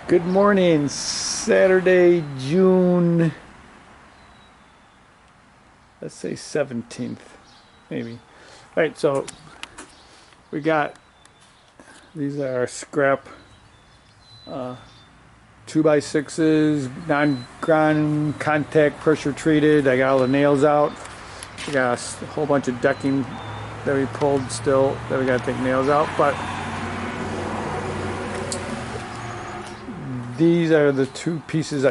Good morning, Saturday, June, let's say 17th, maybe. All right, so we got, these are our scrap 2x6s, non-ground contact pressure treated. I got all the nails out. We got a whole bunch of decking that we pulled still that we got to take nails out, but these are the two pieces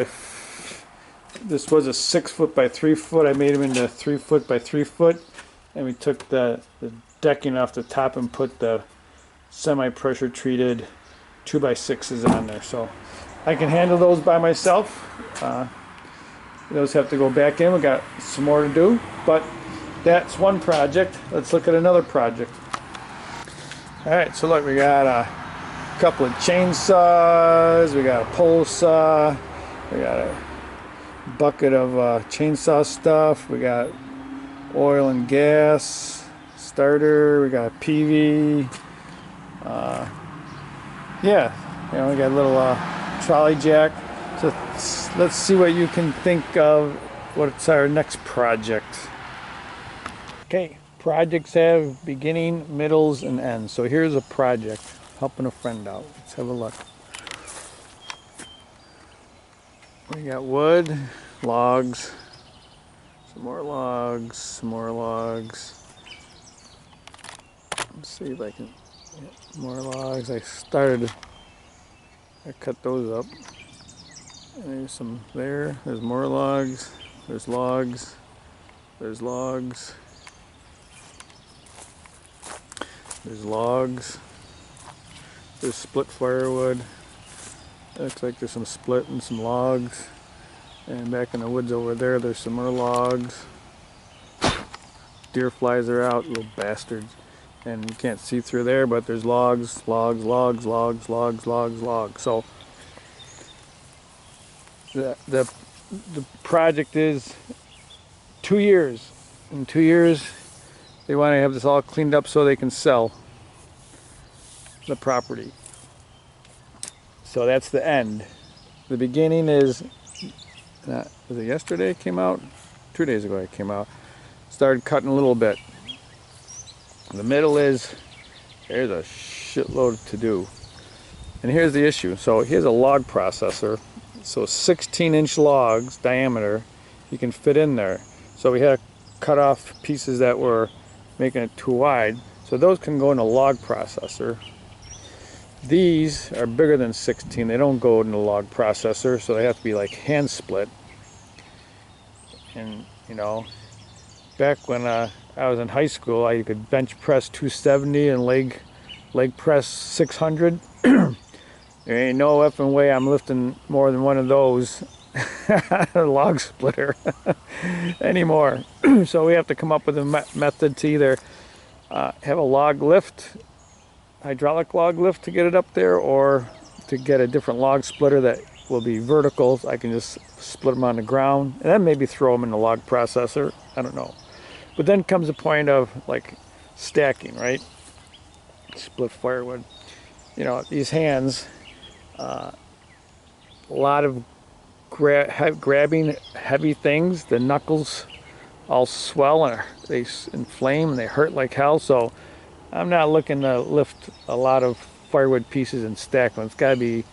this was a 6 foot by 3 foot. I made them into 3 foot by 3 foot, and we took the decking off the top and put the semi-pressure treated 2x6s on there. So I can handle those by myself. Those have to go back in. We got some more to do, but that's one project. Let's look at another project. All right, so look, we got a couple of chainsaws, we got a pole saw, we got a bucket of chainsaw stuff, we got oil and gas starter, we got a PV, yeah, we got a little trolley jack. So let's see what you can think of what's our next project. Okay, projects have beginning, middles, and ends. So here's a project, helping a friend out. Let's have a look. We got wood, logs, some more logs, some more logs. Let's see if I can get more logs. I cut those up. And there's some there. There's more logs. There's logs. There's logs. There's logs. There's split firewood. Looks like there's some split and some logs. And back in the woods over there, there's some more logs. Deer flies are out, little bastards. And you can't see through there, but there's logs, logs, logs, logs, logs, logs, logs. So the project is 2 years. In 2 years, they want to have this all cleaned up so they can sell the property. So that's the end. The beginning is, was it yesterday it came out? 2 days ago it came out. Started cutting a little bit. The middle is, there's a shitload to do. And here's the issue. So here's a log processor. So 16-inch logs diameter you can fit in there. So we had to cut off pieces that were making it too wide. So those can go in a log processor. These are bigger than 16. They don't go in the log processor, so they have to be like hand split. And back when I was in high school, I could bench press 270 and leg press 600. There ain't no effing way I'm lifting more than one of those log splitter anymore. So we have to come up with a method to either have a log lift, hydraulic log lift to get it up there, or to get a different log splitter that will be vertical. I can just split them on the ground and then maybe throw them in the log processor. I don't know. But then comes the point of like stacking, right? Split firewood. These hands, a lot of grabbing heavy things. The knuckles all swell and they inflame and they hurt like hell. So I'm not looking to lift a lot of firewood pieces and stack them. It's got to be,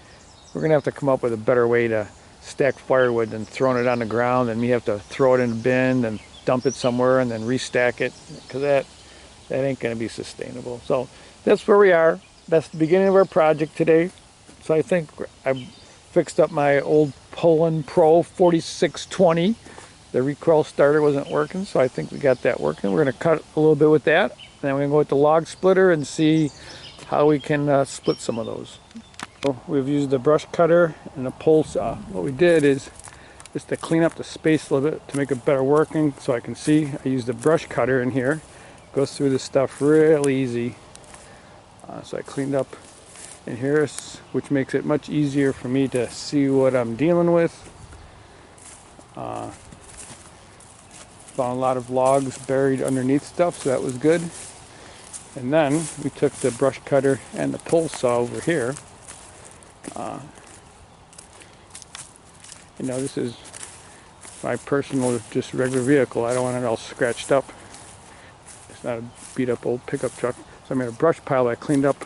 we're going to have to come up with a better way to stack firewood than throwing it on the ground, and we have to throw it in a bin and dump it somewhere and then restack it, because that ain't going to be sustainable. So that's where we are. That's the beginning of our project today. So I think I fixed up my old Poland Pro 4620. The recoil starter wasn't working, so I think we got that working. We're going to cut a little bit with that. Then we're going to go with the log splitter and see how we can split some of those. So we've used the brush cutter and a pole saw. What we did is just to clean up the space a little bit to make it better working so I can see. I used the brush cutter in here. Goes through this stuff real easy. So I cleaned up in here, which makes it much easier for me to see what I'm dealing with. Found a lot of logs buried underneath stuff, so that was good. And then we took the brush cutter and the pole saw over here You know, this is my personal, just regular vehicle. I don't want it all scratched up. It's not a beat up old pickup truck. So I made a brush pile that I cleaned up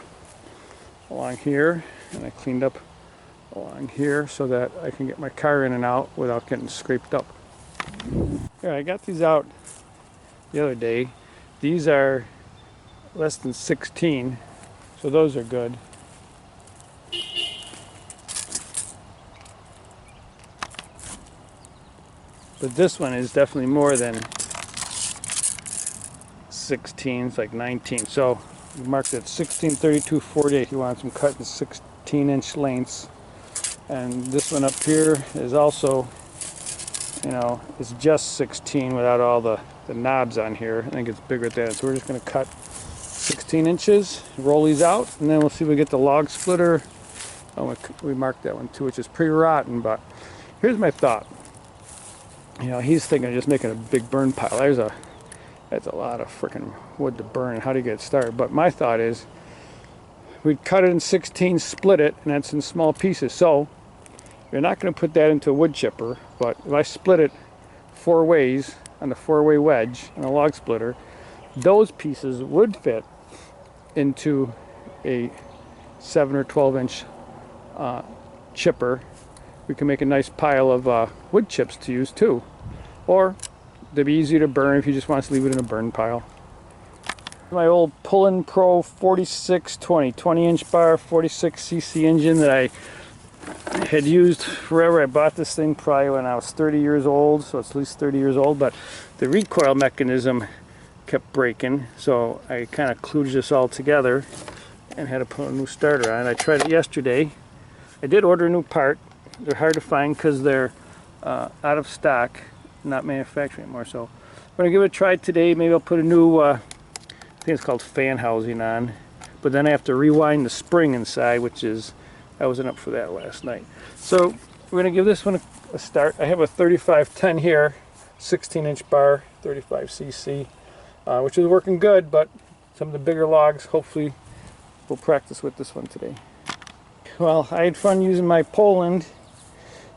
along here, and I cleaned up along here so that I can get my car in and out without getting scraped up. Here, I got these out the other day. These are less than 16, so those are good. But this one is definitely more than 16, it's like 19. So we marked it 16, 32, 48. He wants them cut in 16-inch lengths. And this one up here is also, you know, it's just 16 without all the knobs on here. I think it's bigger than that. So we're just going to cut 16 inches, roll these out, and then we'll see if we get the log splitter. Oh, we marked that one too, which is pretty rotten, but here's my thought. You know, he's thinking of just making a big burn pile. That's a lot of freaking wood to burn. How do you get started? But my thought is, we'd cut it in 16, split it, and that's in small pieces. So you're not going to put that into a wood chipper, but if I split it 4 ways on the 4-way wedge and a log splitter, those pieces would fit into a 7 or 12-inch chipper. We can make a nice pile of wood chips to use too. Or they'd be easier to burn if you just want to leave it in a burn pile. My old Pullin Pro 4620, 20-inch bar, 46cc engine that I had used forever. I bought this thing probably when I was 30 years old, so it's at least 30 years old, but the recoil mechanism kept breaking, so I kind of kludged this all together and had to put a new starter on. I tried it yesterday. I did order a new part. They're hard to find because they're out of stock, not manufacturing anymore, so I'm going to give it a try today. Maybe I'll put a new I think it's called fan housing on, but then I have to rewind the spring inside, which is, I wasn't up for that last night. So we're going to give this one a start. I have a 3510 here, 16-inch bar, 35cc, which is working good, but some of the bigger logs, hopefully we'll practice with this one today. Well, I had fun using my Poland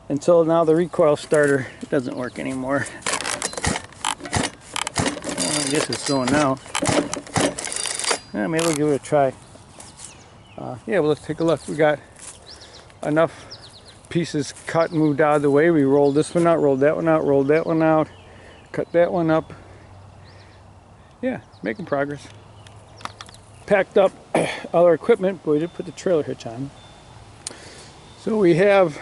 until now the recoil starter doesn't work anymore. I guess it's going now. Yeah, maybe we'll give it a try. Yeah, well, let's take a look. We got enough pieces cut and moved out of the way. We rolled this one out, rolled that one out, rolled that one out, cut that one up. Yeah, making progress. Packed up all our equipment, but we did put the trailer hitch on. So we have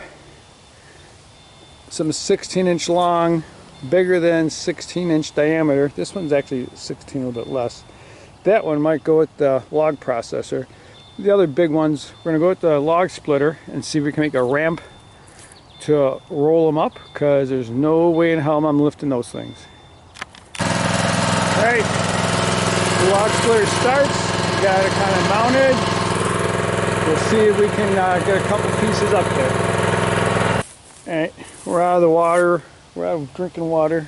some 16-inch long, bigger than 16-inch diameter. This one's actually 16, a little bit less. That one might go with the log processor. The other big ones, we're going to go with the log splitter and see if we can make a ramp to roll them up, because there's no way in hell I'm lifting those things. Alright, the log splitter starts. We got it kind of mounted. We'll see if we can get a couple pieces up there. Alright, we're out of the water. We're out of drinking water.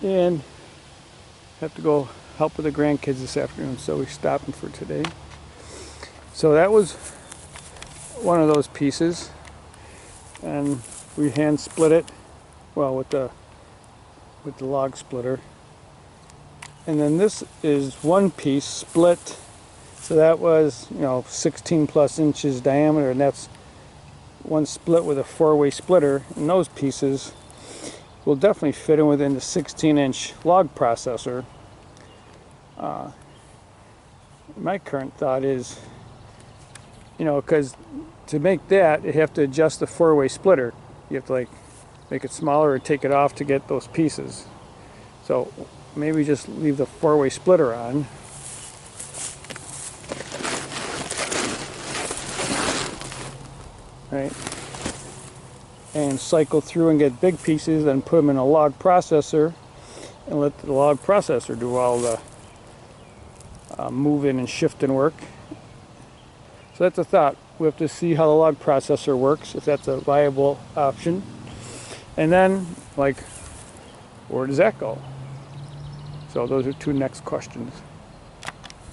And have to go help with the grandkids this afternoon, so we're stopping for today. So that was one of those pieces, and we hand split it, well, with the log splitter. And then this is one piece split, so that was, you know, 16 plus inches diameter, and that's one split with a 4-way splitter. And those pieces will definitely fit in within the 16-inch log processor. My current thought is, you know, because to make that, you have to adjust the 4-way splitter. You have to like make it smaller or take it off to get those pieces. So maybe just leave the 4-way splitter on. Right? And cycle through and get big pieces, then put them in a log processor and let the log processor do all the moving and shifting work. So that's a thought. We have to see how the log processor works, if that's a viable option. And then, like, where does that go? So those are two next questions.